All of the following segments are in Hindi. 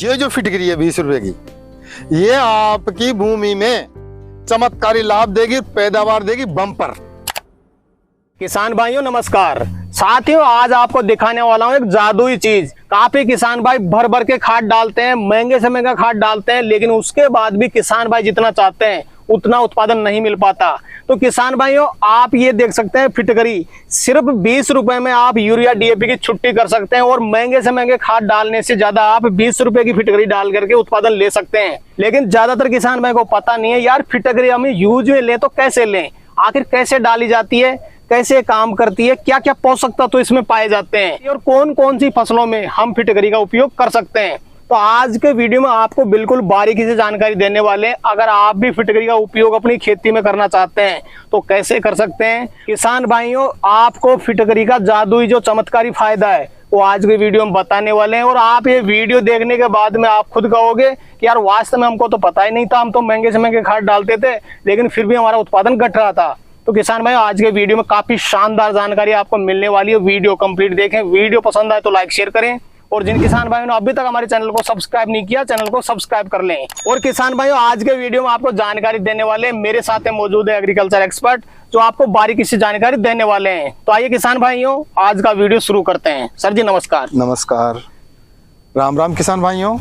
ये जो फिटकरी है 20 रुपए की, ये आपकी भूमि में चमत्कारी लाभ देगी, पैदावार देगी बम्पर। किसान भाइयों नमस्कार। साथियों आज आपको दिखाने वाला हूं एक जादुई चीज। काफी किसान भाई भर भर के खाद डालते हैं, महंगे से महंगा खाद डालते हैं, लेकिन उसके बाद भी किसान भाई जितना चाहते हैं उतना उत्पादन नहीं मिल पाता। तो किसान भाइयों आप ये देख सकते हैं फिटकरी सिर्फ 20 रुपए में आप यूरिया डीएपी की छुट्टी कर सकते हैं और महंगे से महंगे खाद डालने से ज्यादा आप 20 रुपए की फिटकरी डाल करके उत्पादन ले सकते हैं। लेकिन ज्यादातर किसान भाई को पता नहीं है यार फिटकरी हम यूज में लें तो कैसे लें, आखिर कैसे डाली जाती है, कैसे काम करती है, क्या क्या पोषक तत्व तो इसमें पाए जाते हैं और कौन कौन सी फसलों में हम फिटकरी का उपयोग कर सकते हैं। तो आज के वीडियो में आपको बिल्कुल बारीकी से जानकारी देने वाले हैं। अगर आप भी फिटकरी का उपयोग अपनी खेती में करना चाहते हैं तो कैसे कर सकते हैं। किसान भाइयों आपको फिटकरी का जादुई जो चमत्कारी फायदा है वो आज के वीडियो में बताने वाले हैं और आप ये वीडियो देखने के बाद में आप खुद कहोगे कि यार वास्तव में हमको तो पता ही नहीं था, हम तो महंगे से महंगे खाद डालते थे लेकिन फिर भी हमारा उत्पादन घट रहा था। तो किसान भाई आज के वीडियो में काफी शानदार जानकारी आपको मिलने वाली है। वीडियो कंप्लीट देखें, वीडियो पसंद आए तो लाइक शेयर करें और जिन किसान भाइयों ने अभी तक हमारे चैनल को सब्सक्राइब नहीं किया चैनल को सब्सक्राइब कर लें। और किसान भाइयों आज के वीडियो में आपको जानकारी देने वाले मेरे साथ में मौजूद है एग्रीकल्चर एक्सपर्ट जो आपको बारीकी से जानकारी देने वाले हैं। तो आइए किसान भाइयों आज का वीडियो शुरू करते हैं। सर जी नमस्कार। नमस्कार, राम राम किसान भाइयों।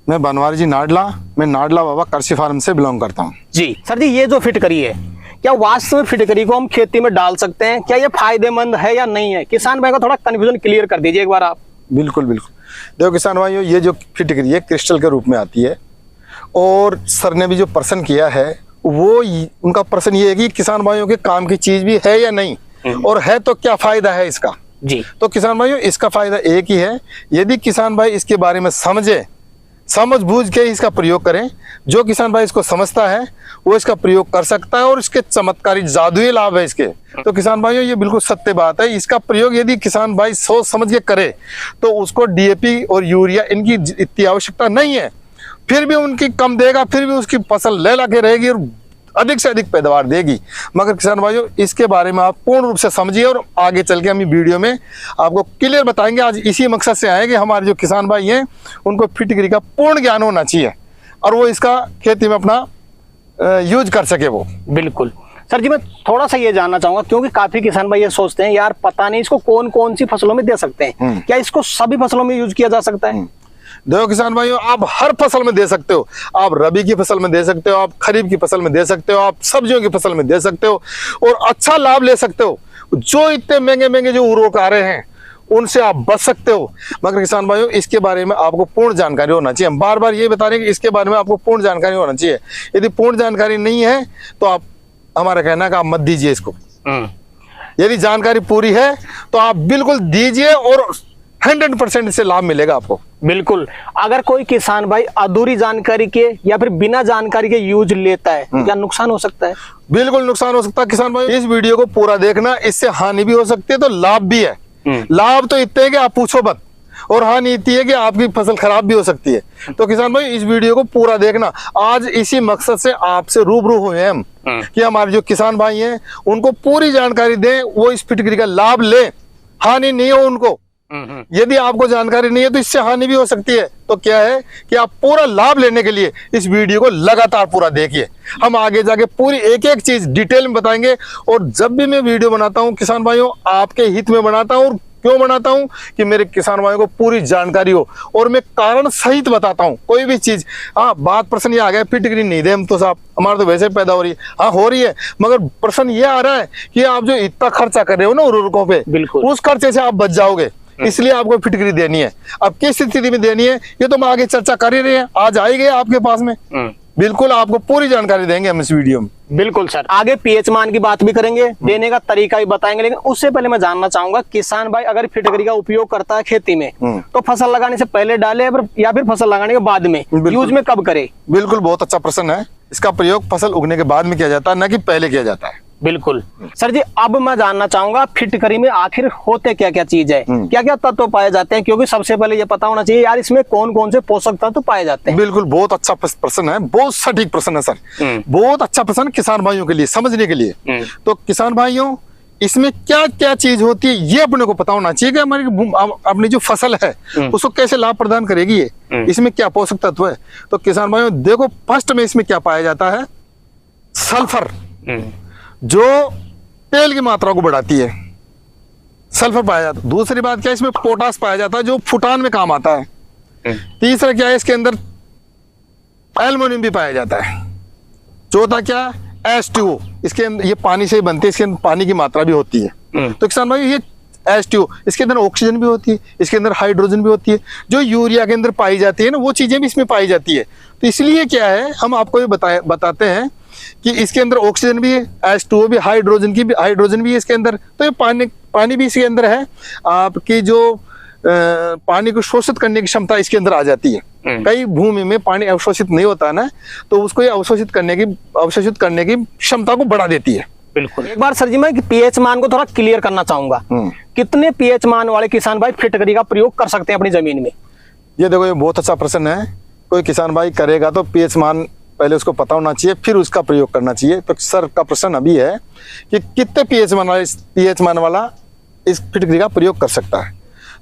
मैं बनवारी जी नाडला, मैं नाडला बाबा कृषि फार्म से बिलोंग करता हूँ जी। सर जी ये जो फिटकरी है क्या वास्तव में फिटकरी को हम खेती में डाल सकते हैं, क्या ये फायदेमंद है या नहीं है? किसान भाई का थोड़ा कंफ्यूजन क्लियर कर दीजिए एक बार आप। बिल्कुल बिल्कुल। देखो किसान भाइयों ये जो फिटकरी है क्रिस्टल के रूप में आती है और सर ने भी जो प्रश्न किया है वो उनका प्रश्न ये है कि किसान भाइयों के काम की चीज भी है या नहीं और है तो क्या फायदा है इसका जी। तो किसान भाइयों इसका फायदा एक ही है, यदि किसान भाई इसके बारे में समझ बूझ के इसका प्रयोग करें। जो किसान भाई इसको समझता है वो इसका प्रयोग कर सकता है और इसके चमत्कारी जादुई लाभ है इसके। तो किसान भाइयों ये बिल्कुल सत्य बात है, इसका प्रयोग यदि किसान भाई सोच समझ के करे तो उसको डीएपी और यूरिया इनकी इतनी आवश्यकता नहीं है, फिर भी उनकी कम देगा, फिर भी उसकी फसल लहला के रहेगी और अधिक से अधिक पैदावार देगी। मगर किसान भाइयों इसके बारे में आप पूर्ण रूप से समझिए और आगे चल के हम वीडियो में आपको क्लियर बताएंगे। आज इसी मकसद से आए कि हमारे जो किसान भाई हैं उनको फिटकरी का पूर्ण ज्ञान होना चाहिए और वो इसका खेती में अपना यूज कर सके वो। बिल्कुल सर जी मैं थोड़ा सा ये जानना चाहूंगा क्योंकि काफी किसान भाई ये सोचते हैं यार पता नहीं इसको कौन कौन सी फसलों में दे सकते हैं, क्या इसको सभी फसलों में यूज किया जा सकता है? देखो किसान भाइयों आप हर फसल में दे सकते हो, आप रबी की फसल में दे सकते हो, आप खरीफ की फसल में दे सकते हो, आप सब्जियों की फसल में दे सकते हो और अच्छा लाभ ले सकते हो। जो इतने महंगे महंगे जो उर्वरक आ रहे हैं उनसे आप बच सकते हो। मगर किसान भाइयों इसके बारे में आपको पूर्ण जानकारी होना चाहिए। हम बार बार ये बता रहे हैं कि इसके बारे में आपको पूर्ण जानकारी होना चाहिए। यदि पूर्ण जानकारी नहीं है तो आप हमारा कहना है कि आप मत दीजिए इसको। यदि जानकारी पूरी है तो आप बिल्कुल दीजिए और 100% से लाभ मिलेगा आपको। बिल्कुल। अगर कोई किसान भाई अधूरी जानकारी के या फिर बिना जानकारी के यूज लेता है क्या नुकसान हो सकता है? बिल्कुल नुकसान हो सकता है किसान भाई। इस वीडियो को पूरा देखना, इससे हानि भी हो सकती है तो लाभ भी है। लाभ तो इतने कि आप पूछो मत और हानि इतनी है कि आपकी फसल खराब भी हो सकती है। तो किसान भाई इस वीडियो को पूरा देखना। आज इसी मकसद से आपसे रूबरू हुए हैं हम कि हमारे जो किसान भाई हैं उनको पूरी जानकारी दें, वो इस फिटकरी का लाभ लें, हानि नहीं हो उनको। यदि आपको जानकारी नहीं है तो इससे हानि भी हो सकती है। तो क्या है कि आप पूरा लाभ लेने के लिए इस वीडियो को लगातार पूरा देखिए। हम आगे जाके पूरी एक एक चीज डिटेल में बताएंगे और जब भी मैं वीडियो बनाता हूं किसान भाइयों आपके हित में बनाता हूं। क्यों बनाता हूं कि मेरे किसान भाइयों को पूरी जानकारी हो और मैं कारण सहित बताता हूं कोई भी चीज। हाँ बात प्रश्न ये आ गया फिटकरी नहीं दे हम तो साहब हमारा तो वैसे पैदा हो रही है, हाँ हो रही है, मगर प्रश्न ये आ रहा है कि आप जो इतना खर्चा कर रहे हो ना उर्वरकों पे उस खर्चे से आप बच जाओगे, इसलिए आपको फिटकरी देनी है। अब किस स्थिति में देनी है ये तो हम आगे चर्चा कर ही रहे हैं, आज आएंगे आपके पास में। बिल्कुल आपको पूरी जानकारी देंगे हम इस वीडियो में। बिल्कुल सर, आगे पीएच मान की बात भी करेंगे, देने का तरीका भी बताएंगे, लेकिन उससे पहले मैं जानना चाहूंगा किसान भाई अगर फिटकरी का उपयोग करता है खेती में तो फसल लगाने से पहले डाले या फिर फसल लगाने के बाद में यूज में कब करे? बिल्कुल बहुत अच्छा प्रश्न है। इसका प्रयोग फसल उगने के बाद में किया जाता है, न कि पहले किया जाता है। बिल्कुल सर जी। अब मैं जानना चाहूंगा फिटकरी में आखिर होते क्या क्या चीज है, क्या क्या तत्व पाए जाते हैं, क्योंकि सबसे पहले ये पता होना चाहिए यार इसमें कौन कौन से पोषक तत्व पाए जाते हैं। बिल्कुल बहुत अच्छा प्रश्न है, बहुत सटीक प्रश्न है सर, बहुत अच्छा प्रश्न किसान भाइयों के लिए समझने के लिए। तो किसान भाइयों इसमें क्या क्या चीज होती है ये अपने को पता होना चाहिए कि हमारी अपनी जो फसल है उसको कैसे लाभ प्रदान करेगी ये, इसमें क्या पोषक तत्व है। तो किसान भाइयों देखो, फर्स्ट में इसमें क्या पाया जाता है, सल्फर, जो तेल की मात्रा को बढ़ाती है, सल्फर पाया जाता है। दूसरी बात क्या है, इसमें पोटास पाया जाता है जो फुटान में काम आता है। तीसरा क्या है, इसके अंदर एल्युमिनियम भी पाया जाता है। चौथा क्या, H2O, इसके अंदर, ये पानी से ही बनती है, इसके अंदर पानी की मात्रा भी होती है। तो किसान भाई ये H2O, इसके अंदर ऑक्सीजन भी होती है, इसके अंदर हाइड्रोजन भी होती है, जो यूरिया के अंदर पाई जाती है ना, वो चीजें भी इसमें पाई जाती है। तो इसलिए क्या है, हम आपको ये बताते हैं कि इसके अंदर ऑक्सीजन भी है, H2O भी, हाइड्रोजन भी है इसके अंदर। तो ये पानी भी इसके अंदर है। आपकी जो पानी को शोषित करने की क्षमता इसके अंदर आ जाती है। कई भूमि में पानी अवशोषित नहीं होता ना, तो उसको ये अवशोषित करने की क्षमता को बढ़ा देती है। बिल्कुल। एक बार सर जी मैं पीएच मान को थोड़ा क्लियर करना चाहूंगा, कितने पीएच मान वाले किसान भाई फिटकरी का प्रयोग कर सकते हैं अपनी जमीन में? ये देखो, ये बहुत अच्छा प्रश्न है। कोई किसान भाई करेगा तो पीएच मान पहले उसको पता होना चाहिए, फिर उसका प्रयोग करना चाहिए। तो सर का प्रश्न अभी है कि कितने पीएच मान वाला इस फिटकरी का प्रयोग कर सकता है।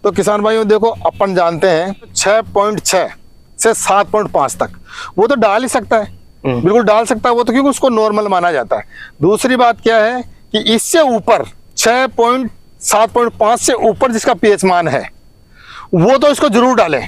तो किसान भाइयों देखो, अपन जानते हैं 6.6 से 7.5 तक वो तो डाल ही सकता है, बिल्कुल डाल सकता है वो तो, क्योंकि उसको नॉर्मल माना जाता है। दूसरी बात क्या है कि इससे ऊपर 7.5 से ऊपर जिसका पीएच मान है वो तो इसको जरूर डालें,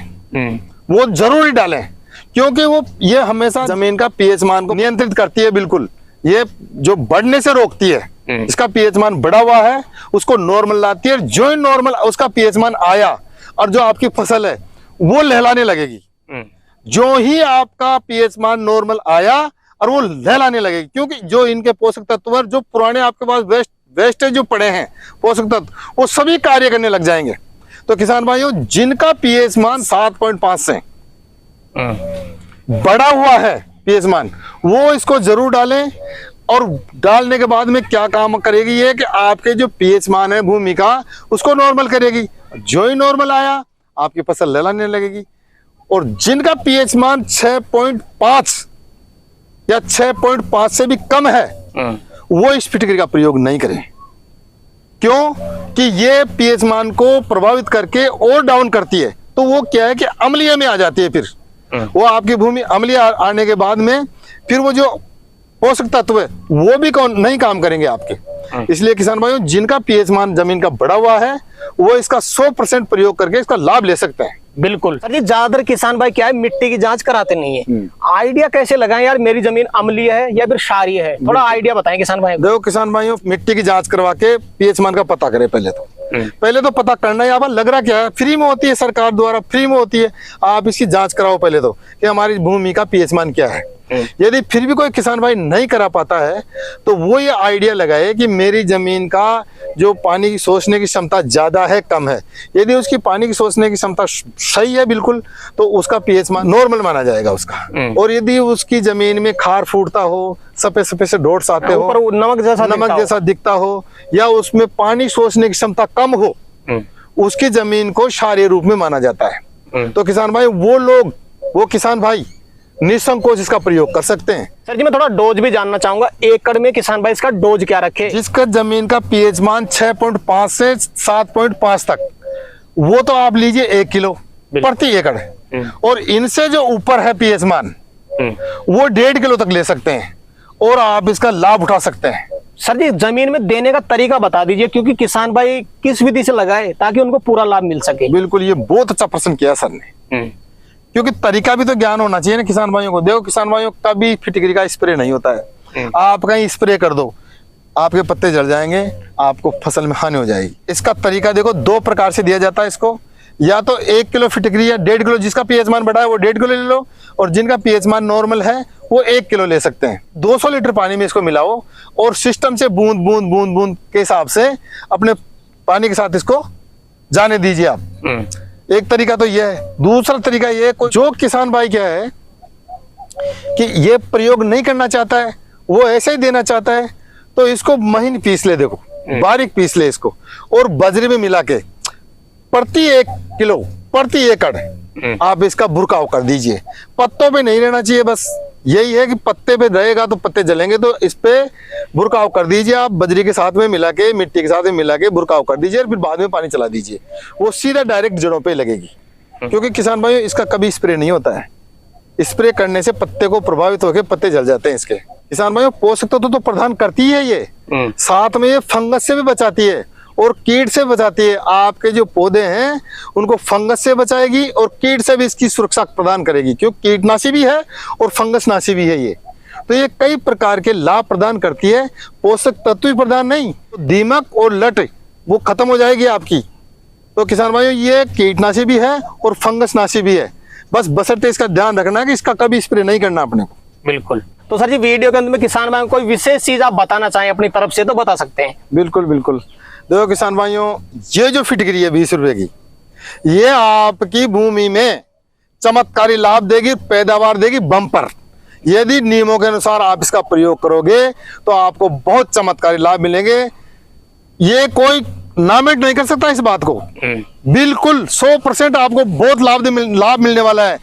वो जरूर ही डालें, क्योंकि वो ये हमेशा जमीन का पीएच मान को नियंत्रित करती है। बिल्कुल, ये जो बढ़ने से रोकती है। इसका पीएच मान बढ़ा हुआ है उसको नॉर्मल लाती है, जो ही नॉर्मल उसका पीएच मान आया और जो आपकी फसल है वो लहलाने लगेगी। जो ही आपका पीएच मान नॉर्मल आया और वो लहलाने लगेगी, क्योंकि जो इनके पोषक तत्व जो पुराने आपके पास वेस्टेज जो पड़े हैं पोषक तत्व, वो सभी कार्य करने लग जाएंगे। तो किसान भाइयों जिनका पीएच मान 7.5 से बढ़ा हुआ है पीएच मान, वो इसको जरूर डालें। और डालने के बाद में क्या काम करेगी ये कि आपके जो पीएच मान है भूमि का उसको नॉर्मल करेगी। जो ही नॉर्मल आया आपकी फसल लहलाने लगेगी। और जिनका पीएच मान 6.5 या 6.5 से भी कम है वो इस फिटकरी का प्रयोग नहीं करें। क्यों कि ये पीएच मान को प्रभावित करके और डाउन करती है। तो वो क्या है कि अम्लीय में आ जाती है। फिर वो आपकी भूमि अम्लीय आने के बाद में फिर वो जो पोषक तत्व है वो भी नहीं काम करेंगे आपके। इसलिए किसान भाइयों जिनका पीएच मान जमीन का बढ़ा हुआ है वो इसका 100% प्रयोग करके इसका लाभ ले सकते हैं। बिल्कुल सर जी, ज्यादातर किसान भाई क्या है मिट्टी की जांच कराते नहीं है। आइडिया कैसे लगाएं यार, मेरी जमीन अम्लीय है या फिर क्षारीय है, थोड़ा आइडिया बताएं किसान भाई। देखो किसान भाइयों, मिट्टी की जांच करवा के पीएच मान का पता करें। पहले तो पता करना है। यहाँ लग रहा क्या है, फ्री में होती है, सरकार द्वारा फ्री में होती है। आप इसकी जांच कराओ पहले तो कि हमारी भूमि का पीएच मान क्या है। यदि फिर भी कोई किसान भाई नहीं करा पाता है तो वो ये आइडिया लगाए कि मेरी जमीन का जो पानी की सोचने की क्षमता ज्यादा है कम है। यदि उसकी पानी की सोचने की क्षमता सही है बिल्कुल, तो उसका पीएच मान नॉर्मल माना जाएगा उसका। और यदि उसकी जमीन में खार फूटता हो, सफेद सफेद से डॉट्स आते हो, नमक जैसा दिखता हो, या उसमें पानी सोचने की क्षमता कम हो, उसकी जमीन को क्षारीय रूप में माना जाता है। तो किसान भाई वो किसान भाई निसंकोच इसका प्रयोग कर सकते हैं। सर जी मैं थोड़ा डोज भी जानना चाहूंगा, एकड़ में किसान भाई इसका डोज क्या रखे? जिसका जमीन का पीएच मान 6.5 से 7.5 तक, वो तो आप लीजिए 1 किलो प्रति एकड़। और इनसे जो ऊपर है पीएच मान वो 1.5 किलो तक ले सकते हैं और आप इसका लाभ उठा सकते हैं। सर जी जमीन में देने का तरीका बता दीजिए, क्योंकि किसान भाई किस विधि से लगाए ताकि उनको पूरा लाभ मिल सके। बिल्कुल, ये बहुत अच्छा प्रश्न किया सर ने, क्योंकि तरीका भी तो ज्ञान होना चाहिए ना किसान भाइयों को। देखो किसान भाइयों, कभी फिटकरी का स्प्रे नहीं होता है। आप कहीं स्प्रे कर दो, आपके पत्ते जल जाएंगे, आपको फसल में हानि हो जाएगी। इसका तरीका देखो 2 प्रकार से दिया जाता है इसको। या तो 1 किलो फिटकरी या 1.5 किलो, जिसका पीएच मान बढ़ा है वो 1.5 किलो ले लो, और जिनका पीएच मान नॉर्मल है वो 1 किलो ले सकते हैं। 200 लीटर पानी में इसको मिलाओ और सिस्टम से बूंद बूंद बूंद बूंद के हिसाब से अपने पानी के साथ इसको जाने दीजिए आप। एक तरीका तो ये है। दूसरा तरीका ये है, जो किसान भाई क्या है कि ये प्रयोग नहीं करना चाहता है, वो ऐसे ही देना चाहता है, तो इसको महीन पीस ले, देखो बारीक पीस ले इसको, और बजरी में मिला के प्रति 1 किलो प्रति एकड़ आप इसका भुरकाव कर दीजिए। पत्तों पे नहीं रहना चाहिए, बस यही है कि पत्ते पे रहेगा तो पत्ते जलेंगे, तो इस पे बुरकाव कर दीजिए आप, बजरी के साथ में मिला के, मिट्टी के साथ में मिला के बुरकाव कर दीजिए और फिर बाद में पानी चला दीजिए, वो सीधा डायरेक्ट जड़ों पे लगेगी। क्योंकि किसान भाइयों इसका कभी स्प्रे नहीं होता है, स्प्रे करने से पत्ते को प्रभावित होकर पत्ते जल जाते हैं इसके। किसान भाइयों पोषक तत्व तो प्रदान करती है ये, साथ में ये फंगस से भी बचाती है और कीट से बचाती है। आपके जो पौधे हैं उनको फंगस से बचाएगी और कीट से भी इसकी सुरक्षा प्रदान करेगी, क्योंकि कीटनाशी भी है और फंगस नाशी भी है ये। तो ये कई प्रकार के लाभ प्रदान करती है, पोषक तत्व ही प्रदान नहीं, तो दीमक और लट वो खत्म हो जाएगी आपकी। तो किसान भाइयों ये कीटनाशी भी है और फंगस नाशी भी है, बस बशर्ते इसका ध्यान रखना है कि इसका कभी स्प्रे नहीं करना अपने को। बिल्कुल। तो सर जी वीडियो के अंत में किसान भाइयों को कोई विशेष चीज आप बताना चाहें अपनी तरफ से तो बता सकते हैं। बिल्कुल बिल्कुल। देखो किसान भाइयों, ये जो फिटकरी है 20 रुपए की, ये आपकी भूमि में चमत्कारी लाभ देगी, पैदावार देगी बम्पर। यदि नियमों के अनुसार आप इसका प्रयोग करोगे तो आपको बहुत चमत्कारी लाभ मिलेंगे। ये कोई नामित नहीं कर सकता इस बात को। बिल्कुल 100% आपको बहुत लाभ मिलने वाला है।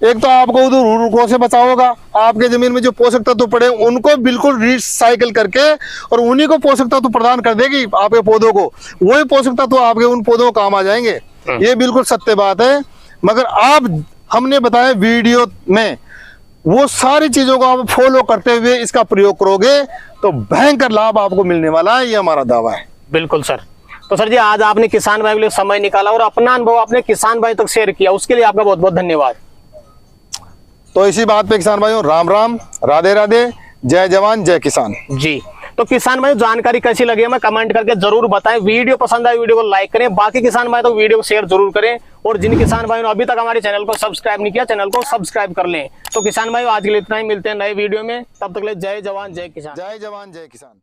एक तो आपको उधर उर्वरकों से बचाव होगा, आपके जमीन में जो पोषक तत्व पड़े उनको बिल्कुल रिसाइकल करके और उन्हीं को पोषक तत्व प्रदान कर देगी आपके पौधों को, वही पोषक तत्व आपके उन पौधों को काम आ जाएंगे। ये बिल्कुल सत्य बात है। मगर आप हमने बताया वीडियो में वो सारी चीजों को आप फॉलो करते हुए इसका प्रयोग करोगे तो भयंकर लाभ आपको मिलने वाला है, ये हमारा दावा है। बिल्कुल सर। तो सर जी आज आपने किसान भाई के लिए समय निकाला और अपना अनुभव आपने किसान भाई तक शेयर किया, उसके लिए आपका बहुत बहुत धन्यवाद। तो इसी बात पे किसान भाइयों राम राम, राधे राधे, जय जवान जय किसान जी। तो किसान भाई जानकारी कैसी लगी हमें कमेंट करके जरूर बताएं। वीडियो पसंद आए वीडियो को लाइक करें, बाकी किसान भाई तो वीडियो को शेयर जरूर करें, और जिन किसान भाइयों ने अभी तक हमारे चैनल को सब्सक्राइब नहीं किया चैनल को सब्सक्राइब कर लें। तो किसान भाई आज के लिए इतना ही, मिलते हैं नए वीडियो में, तब तक के लिए जय जवान जय किसान। जय जवान जय किसान।